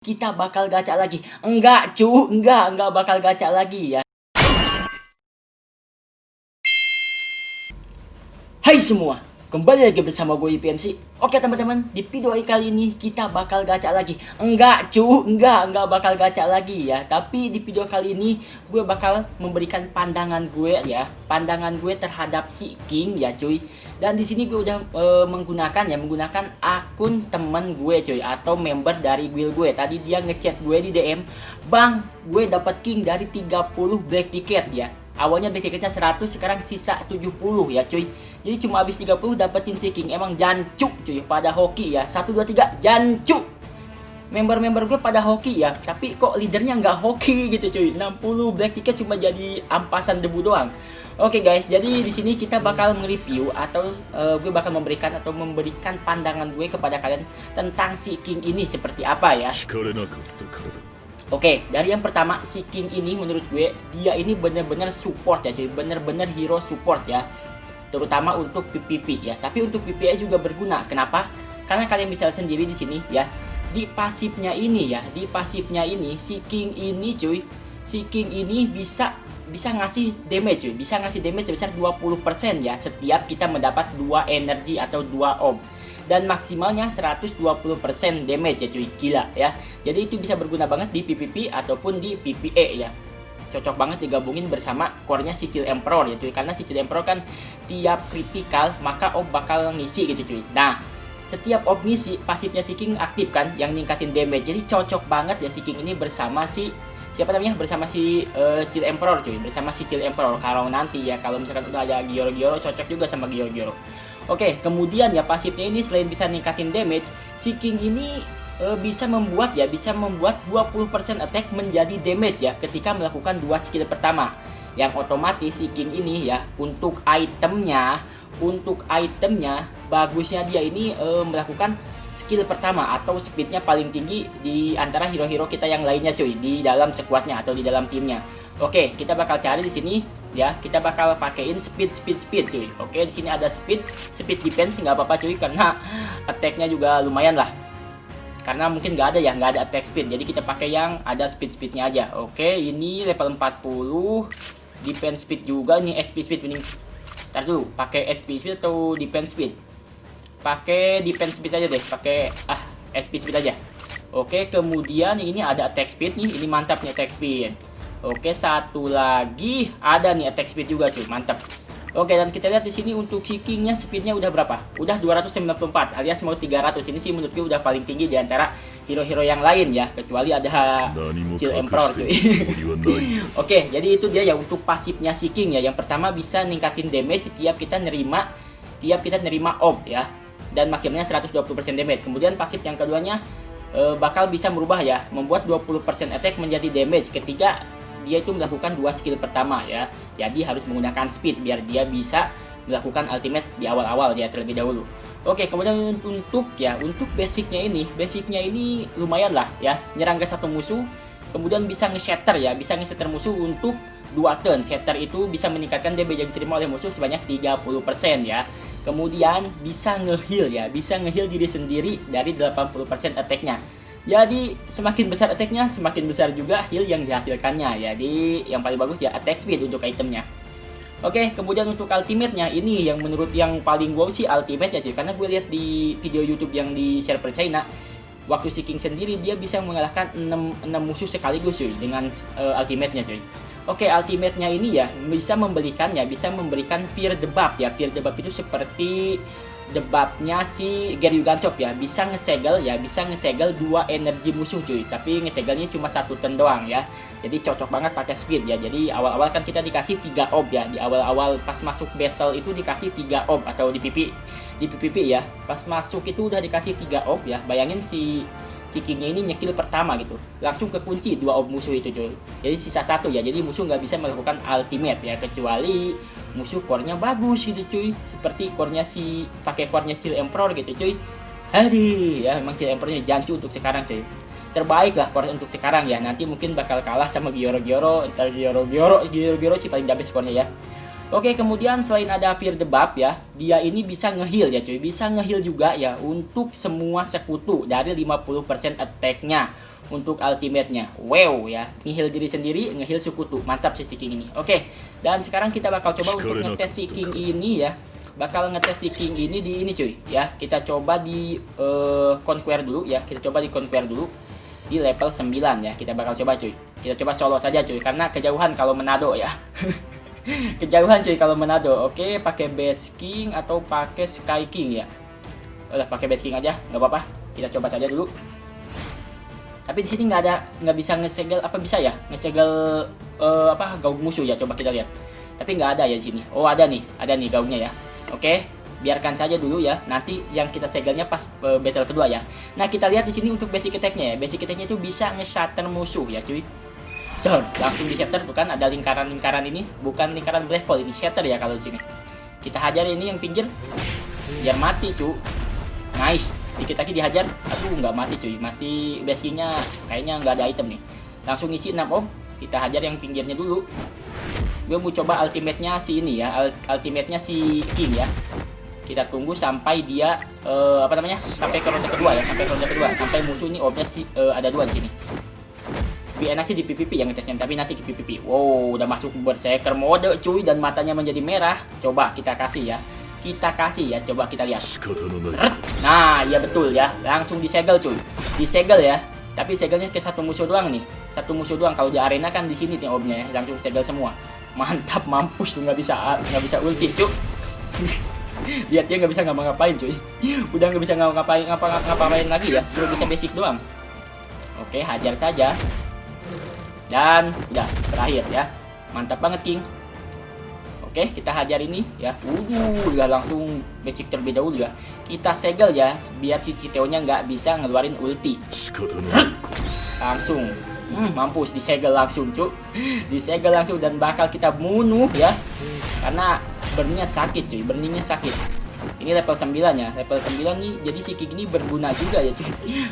Kita bakal gacha lagi. Enggak bakal gacha lagi ya. Hai semua, kembali lagi bersama gue IPMC. Oke teman-teman, di video kali ini kita bakal gacha lagi. Enggak bakal gacha lagi ya. Tapi di video kali ini gue bakal memberikan pandangan gue ya, pandangan gue terhadap si King ya cuy. Dan di sini gue udah menggunakan akun temen gue cuy, atau member dari guild gue. Tadi dia ngechat gue di DM, "Bang, gue dapat King dari 30 black ticket ya." Awalnya black ticketnya 100, sekarang sisa 70 ya cuy. Jadi cuma habis 30 dapetin si King. Emang jancuk cuy, pada hoki ya. 1 2 3 jancuk. Member-member gue pada hoki ya, tapi kok leadernya nggak hoki gitu cuy. 60 black ticket cuma jadi ampasan debu doang. Oke guys, jadi di sini kita bakal nge-review atau gue bakal memberikan pandangan gue kepada kalian tentang si King ini seperti apa ya. Oke, dari yang pertama, si King ini menurut gue dia ini bener-bener support ya cuy, bener-bener hero support ya, terutama untuk PvP ya. Tapi untuk PvE juga berguna. Kenapa? Karena kalian bisa lihat sendiri di sini ya, di pasifnya ini si King ini cuy, si King ini bisa ngasih damage cuy, bisa ngasih damage sebesar 20% ya setiap kita mendapat 2 energi atau 2 orb, dan maksimalnya 120% damage ya cuy, gila ya. Jadi itu bisa berguna banget di PvP ataupun di PvE ya. Cocok banget digabungin bersama core-nya si Chill Emperor ya cuy, karena si Chill Emperor kan tiap critical maka orb bakal ngisi gitu cuy. Nah, setiap orb ngisi pasifnya si King aktif kan, yang ningkatin damage. Jadi cocok banget ya si King ini bersama si bersama si Chill Emperor cuy, bersama si Chill Emperor. Kalau nanti ya, kalau misalkan udah ada Gioro-Gioro, cocok juga sama Gioro-Gioro. Oke, kemudian ya pasifnya ini selain bisa ningkatin damage, si King ini bisa membuat 20% attack menjadi damage ya ketika melakukan 2 skill pertama. Yang otomatis si King ini ya, untuk itemnya bagusnya dia ini melakukan skill pertama atau speednya paling tinggi di antara hero-hero kita yang lainnya cuy, di dalam squadnya atau di dalam timnya. Oke, kita bakal cari di sini ya, kita bakal pakein speed cuy. Oke, di sini ada speed defense, nggak apa-apa cuy, karena attack-nya juga lumayan lah. Karena mungkin nggak ada attack speed, jadi kita pakai yang ada speednya aja. Oke, ini level 40, defense speed juga nih, XP speed mending. Ntar dulu, pakai XP speed atau defense speed? Pakai defense speed aja deh, pakai XP speed aja. Oke, kemudian ini ada attack speed nih, ini mantap nih attack speed. Oke, satu lagi ada nih attack speed juga cuy, mantap. Oke, dan kita lihat di sini untuk si King-nya speednya udah berapa? Udah 294 alias mau 300. Ini sih menurut gue udah paling tinggi di antara hero-hero yang lain ya, kecuali ada Chill Emperor cuy. Oke, jadi itu dia ya untuk pasifnya si King ya. Yang pertama bisa ningkatin damage tiap kita nerima orb ya, dan maksimalnya 120% damage. Kemudian pasif yang keduanya bakal bisa merubah ya, membuat 20% attack menjadi damage ketika dia itu melakukan 2 skill pertama ya. Jadi harus menggunakan speed biar dia bisa melakukan ultimate di awal-awal ya terlebih dahulu. Oke, kemudian untuk basicnya ini lumayan lah ya, nyerang ke satu musuh, kemudian bisa nge-shatter ya, bisa nge-shatter musuh untuk 2 turn. Shatter itu bisa meningkatkan damage yang diterima oleh musuh sebanyak 30% ya. Kemudian bisa nge-heal ya, bisa nge-heal diri sendiri dari 80% attack-nya. Jadi semakin besar attack-nya, semakin besar juga heal yang dihasilkannya. Jadi yang paling bagus ya attack speed untuk itemnya. Oke, kemudian untuk ultimate-nya ini yang menurut yang paling wow sih ultimate ya cuy. Karena gue lihat di video YouTube yang di server China, waktu si King sendiri dia bisa mengalahkan 6 musuh sekaligus cuy dengan ultimate-nya cuy. Oke, ultimate-nya ini ya bisa memberikan fear debuff ya. Fear debuff itu seperti debuffnya si Geryu Gansop ya, bisa ngesegel 2 energi musuh cuy, tapi ngesegelnya cuma 1 turn doang ya. Jadi cocok banget pakai speed ya. Jadi awal-awal kan kita dikasih 3 orb ya, di awal-awal pas masuk battle itu dikasih 3 orb, atau di PvP ya, pas masuk itu udah dikasih 3 orb ya. Bayangin si King-nya ini nyekill pertama gitu, langsung kekunci 2 orb musuh itu cuy. Jadi sisa 1 ya, jadi musuh nggak bisa melakukan ultimate ya, kecuali musuh core-nya bagus gitu cuy, seperti core-nya pakai core-nya Chill Emperor gitu cuy. Hadi ya, emang Chill Emperor-nya jancu untuk sekarang cuy, terbaik lah core untuk sekarang ya. Nanti mungkin bakal kalah sama Gioro-Gioro, ntar Gioro sih paling damage core-nya ya. Oke, kemudian selain ada fear debuff ya, dia ini bisa nge-heal ya cuy, bisa nge-heal juga ya untuk semua sekutu dari 50% attack-nya. untuk ultimate-nya. Wow ya, nge-heal diri sendiri, nge-heal sekutu. Mantap sih si King ini. Oke, dan sekarang kita bakal coba untuk ngetes si King ini ya. Bakal ngetes si King ini di ini cuy ya. Kita coba di conquer dulu ya. Kita coba di conquer dulu di level 9 ya. Kita bakal coba cuy. Kita coba solo saja cuy, karena kejauhan kalau Manado ya. Kejauhan cuy kalau Manado. Oke, pakai base King atau pakai Sky King ya. Udah pakai base King aja, nggak apa-apa. Kita coba saja dulu. Tapi di sini nggak bisa ngesegel, apa bisa ya? Ngesegel gaung musuh ya. Coba kita lihat. Tapi nggak ada ya di sini. Oh ada nih gaungnya ya. Oke, biarkan saja dulu ya. Nanti yang kita segelnya pas battle kedua ya. Nah kita lihat di sini untuk basic attack-nya ya. Basic attack-nya itu bisa nge-shatter musuh ya cuy. Dan langsung di shatter, bukan ada lingkaran-lingkaran ini, bukan lingkaran black hole, ini shatter ya kalau di sini. Kita hajar ini yang pinggir, biar mati cuy. Nice. Dikit lagi dihajar, aduh nggak mati cuy, masih basicnya kayaknya nggak ada item nih. Langsung isi 6 om, kita hajar yang pinggirnya dulu. Gue mau coba ultimate-nya si ini ya, ultimate-nya si King ya. Kita tunggu sampai dia sampai ke ronde kedua ya, sampai musuh ini obnya ada 2 di sini. Lebih enak sih di PvP yang ngetesnya, tapi nanti di PvP. Wow, udah masuk berserker mode cuy dan matanya menjadi merah. Coba kita kasih ya. Coba kita lihat. Nah, ya betul ya. Langsung disegel cuy. Disegel ya. Tapi segelnya ke satu musuh doang nih. Satu musuh doang. Kalau di arena kan di sini nih obnya ya. Langsung segel semua. Mantap, mampus tuh, nggak bisa ulti cuy. Lihat dia nggak bisa ngapa-ngapain cuy. Udah nggak bisa ngapain lagi ya. Cuma bisa basic doang. Oke, hajar saja. Dan udah berakhir ya. Mantap banget King. Oke, kita hajar ini ya. Udah langsung basic terlebih dahulu ya. Kita segel ya, biar si Citeo-nya nggak bisa ngeluarin ulti. Langsung. Mampus disegel langsung cuy. Disegel langsung dan bakal kita bunuh ya. Karena burningnya sakit cuy, Ini level 9 ya. Level 9 nih, jadi si King ini berguna juga ya cuy.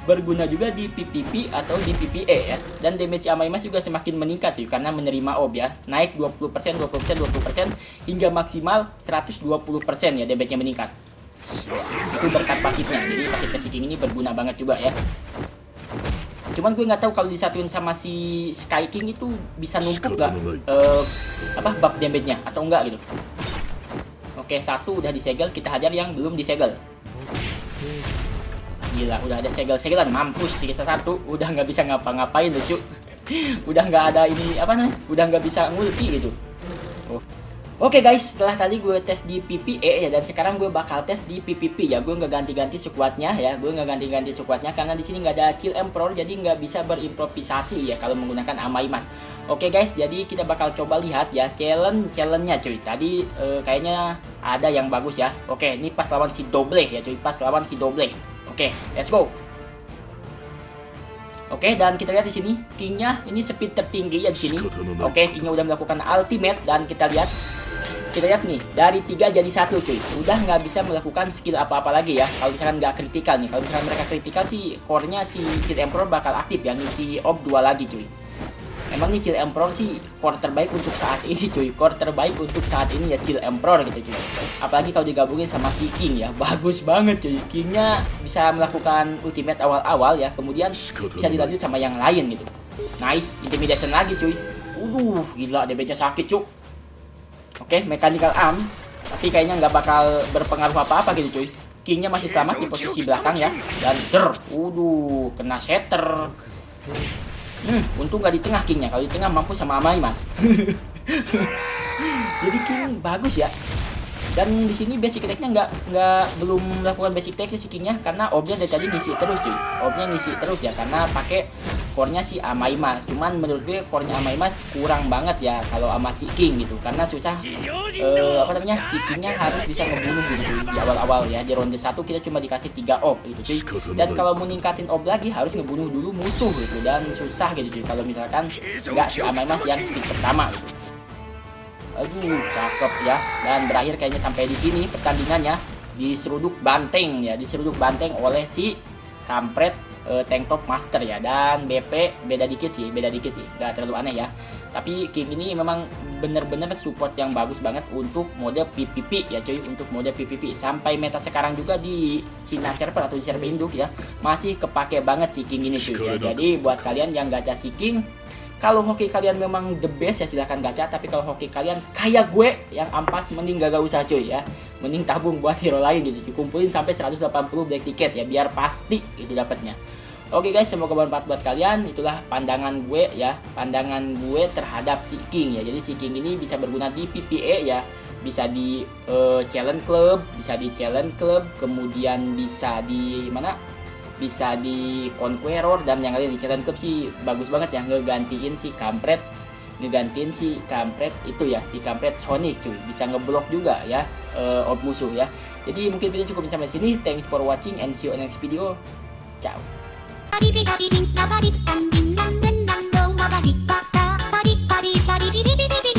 Berguna juga di PvP atau di PvE ya. Dan damage Amaimas juga semakin meningkat cuy, karena menerima orb ya. Naik 20% hingga maksimal 120% ya damage-nya meningkat. Itu berkat pasifnya. Jadi pasif si King ini berguna banget juga ya. Cuman gue nggak tahu kalau disatuin sama si Sky King itu bisa numpuk nggak buff damage-nya atau enggak gitu. Oke, satu udah disegel, kita hajar yang belum disegel. Gila, udah ada segelan, mampus kita satu, udah nggak bisa ngapa-ngapain lucu. Udah nggak ada ini udah nggak bisa ngulti gitu. Oke guys, setelah tadi gue tes di PvE ya, dan sekarang gue bakal tes di PvP ya. Gue nggak ganti-ganti squadnya ya, karena di sini nggak ada Kill Emperor, jadi nggak bisa berimprovisasi ya kalau menggunakan Amaimas. Oke guys, jadi kita bakal coba lihat ya challenge-nya cuy. Tadi kayaknya ada yang bagus ya. Oke, ini pas lawan si Doble ya cuy, Oke, let's go. Oke, dan kita lihat di sini King-nya ini speed tertinggi ya di sini. Oke, King-nya udah melakukan ultimate dan kita lihat nih dari 3 jadi 1 cuy. Udah nggak bisa melakukan skill apa-apa lagi ya. Kalau misalkan nggak kritikal nih, kalau misalkan mereka kritikal sih core-nya si Kill Emperor bakal aktif ya, ngisi orb 2 lagi cuy. Emang nih Kill Emperor sih core terbaik untuk saat ini cuy. Core terbaik untuk saat ini ya Kill Emperor gitu cuy. Apalagi kalau digabungin sama si King ya, bagus banget cuy. King-nya bisa melakukan ultimate awal-awal ya, kemudian bisa dilanjut sama yang lain gitu. Nice, intimidation lagi cuy. Gila damage-nya sakit cuy. Oke, mechanical arm, tapi kayaknya nggak bakal berpengaruh apa-apa gitu cuy. King-nya masih selamat di posisi belakang ya. Dan kena shatter. Untung nggak di tengah King-nya. Kalau di tengah mampu sama Amaimas. Jadi King bagus ya. Dan di sini basic attack-nya belum melakukan basic attack si King-nya, karena obnya dari tadi ngisi terus cuy. Obnya ngisi terus ya, karena pakai core-nya si Amaimas. Cuman menurut gue core-nya Amaimas kurang banget ya kalau sama si King gitu, karena susah si King-nya harus bisa ngebunuh gitu cuy, di awal-awal ya. Di ronde 1 kita cuma dikasih 3 orb gitu cuy. Dan kalau mau ningkatin orb lagi harus ngebunuh dulu musuh gitu, dan susah gitu cuy kalau misalkan nggak si Amaimas yang speed pertama gitu. Cakep ya. Dan berakhir kayaknya sampai di sini pertandingannya, diseruduk banteng oleh si kampret tank top master ya. Dan BP beda dikit sih, nggak terlalu aneh ya. Tapi King ini memang bener-bener support yang bagus banget untuk mode PvP ya cuy, untuk mode PvP. Sampai meta sekarang juga di Cina server atau di server induk ya, masih kepake banget si King ini cuy ya. Jadi buat kalian yang gacha si King, kalau hoki kalian memang the best ya silahkan gacha. Tapi kalau hoki kalian kayak gue yang ampas, mending gak usah cuy ya. Mending tabung buat hero lain gitu. Kumpulin sampai 180 black ticket ya, biar pasti itu dapatnya. Oke guys, semoga bermanfaat buat kalian. Itulah pandangan gue ya, pandangan gue terhadap si King ya. Jadi si King ini bisa berguna di PvE ya, bisa di challenge club, kemudian bisa di mana? Bisa di Conqueror dan yang lain. Di challenge club sih bagus banget ya, ngegantiin si kampret itu ya, si kampret Sonic cuy. Bisa ngeblok juga ya musuh ya. Jadi mungkin video cukup sampai sini. Thanks for watching and see you in next video. Ciao. Bye.